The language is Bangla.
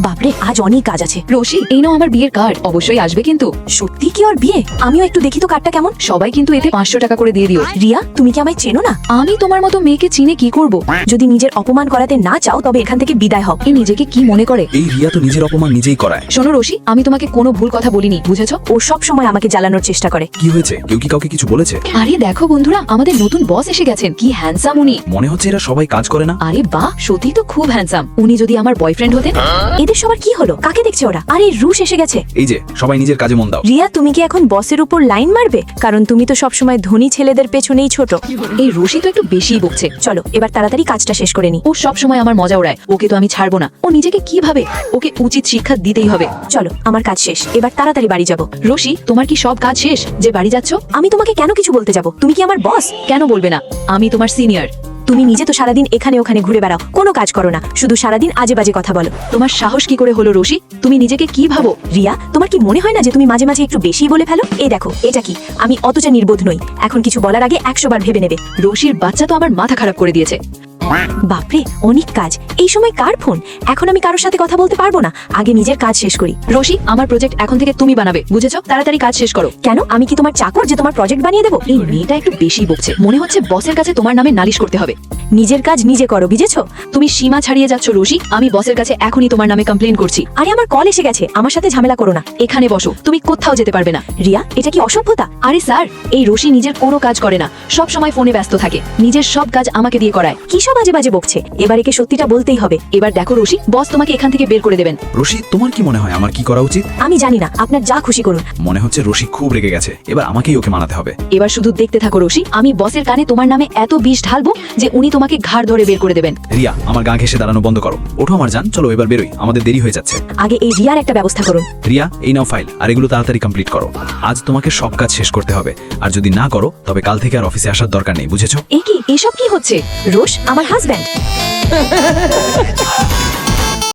বাপরে, আজ অনেক কাজ আছে। রোশি, এই নাও আমার বিয়ের কার্ড, অবশ্যই আসবে কিন্তু। সত্যি কি ওর বিয়ে? আমিও একটু দেখি তো কার্ডটা কেমন। সবাই কিন্তু এতে 500 টাকা করে দিয়ে দিও। রিয়া, তুমি কি আমায় চেনো না? আমি তোমার মতো মেয়েকে চিনে কি করব? যদি নিজের অপমান করাতে না চাও তবে এখান থেকে বিদায় হও। এই নিজেকে কি মনে করে? এই রিয়া তো নিজের অপমান নিজেই করায়। শোনো রোশি, আমি তোমাকে কোনো ভুল কথা বলিনি, বুঝেছো? ও সব সময় আমাকে জ্বালানোর চেষ্টা করে। কি হয়েছে? কেউ কি কাউকে কিছু বলেছে? আরে দেখো বন্ধুরা, আমাদের নতুন বস এসে গেছেন। কি হ্যান্ডসাম উনি। মনে হচ্ছে এরা সবাই কাজ করে না। আরে বাহ, সত্যি তো খুব হ্যান্ডসাম। উনি যদি আমার বয়ফ্রেন্ড হতেন। এদের সবার কি হলো? কাকে দেখছে ওরা? আরে রুশ এসে গেছে। এই যে সবাই নিজের কাজে মন দাও। রিয়া, তুমি কি এখন বসের উপর লাইন মারবে? কারণ তুমি তো সবসময় ধনী ছেলেদের পেছনেই ছোট। এই রোশি তো একটু বেশিই বকছে। চলো এবার তাড়াতাড়ি কাজটা শেষ করে নি। ও সব সময় আমার মজা ওড়ায়, ওকে তো আমি ছাড়বো না। ও নিজেকে কি ভাবে? ওকে উচিত শিক্ষা দিতেই হবে। চলো, আমার কাজ শেষ, এবার তাড়াতাড়ি বাড়ি যাব। রোশি, তোমার কি সব কাজ শেষ যে বাড়ি যাচ্ছ? আমি তোমাকে কেন কিছু বলতে যাব? তুমি কি আমার বস? কেন বলবে না? আমি তোমার সিনিয়র। তুমি নিজে তো সারাদিন এখানে ওখানে ঘুরে বেড়াও, কোনো কাজ করো না, শুধু সারাদিন আজে বাজে কথা বলো। তোমার সাহস কি করে হলো রোশি? তুমি নিজেকে কি ভাবো? রিয়া, তোমার কি মনে হয় না যে তুমি মাঝে মাঝে একটু বেশি বলে ফেলো? এই দেখো, এটা কি? আমি অতটা নির্বোধ নই। এখন কিছু বলার আগে 100 বার ভেবে নেবে। রোশির বাচ্চা তো আমার মাথা খারাপ করে দিয়েছে। বাপরে, অনেক কাজ। এই সময় কার ফোন? এখন আমি কারোর সাথে কথা বলতে পারবো না, আগে নিজের কাজ শেষ করি। রোশি, আমার প্রজেক্ট এখন থেকে তুমি বানাবে, বুঝেছো? তাড়াতাড়ি কাজ শেষ করো। কেন, আমি কি তোমার চাকর যে তোমার প্রজেক্ট বানিয়ে দেবো? এই মেয়েটা একটু বেশি বকছে। মনে হচ্ছে বসের কাছে তোমার নামে নালিশ করতে হবে। নিজের কাজ নিজে করো, বুঝেছো? তুমি সীমা ছাড়িয়ে যাচ্ছ রোশি। আমি বসের কাছে এখনই তোমার নামে কমপ্লেন করছি। আরে আমার কল এসে গেছে, আমার সাথে ঝামেলা করো না। এখানে বসো, তুমি কোথাও যেতে পারবে না। রিয়া, এটা কি অসভ্যতা? আরে স্যার, এই রোশি নিজের কোনো কাজ করে না, সব সময় ফোনে ব্যস্ত থাকে। নিজের সব কাজ আমাকে দিয়ে করায়। কি সব আজে বাজে বকছে? এবার একে সত্যিটা বলতেই হবে। এবার দেখো রোশি, বস তোমাকে এখান থেকে বের করে দেবেন। রশি, তোমার কি মনে হয় আমার কি করা উচিত? আমি জানি না, আপনার যা খুশি করুন। মনে হচ্ছে রশি খুব রেগে গেছে, এবার আমাকেই ওকে মানাতে হবে। এবার শুধু দেখতে থাকো রোশি, আমি বসের কানে তোমার নামে এত বিষ ঢালবো যে উনি তোমাকে ঘাড় ধরে বের করে দেবেন। রিয়া, আমার গা ঘেঁষে দাঁড়ানো বন্ধ করো। ওঠো আমার জান, চলো এবার বেরোই, আমাদের দেরি হয়ে যাচ্ছে। আগে এই রিয়ার একটা ব্যবস্থা করুন। রিয়া, এই নাও ফাইল, আর এগুলো তাড়াতাড়ি কমপ্লিট করো। আজ তোমাকে সব কাজ শেষ করতে হবে, আর যদি না করো তবে কাল থেকে আর অফিসে আসার দরকার নেই, বুঝেছো? এ কি? এসব কি হচ্ছে? রোশ আমার হাজব্যান্ড।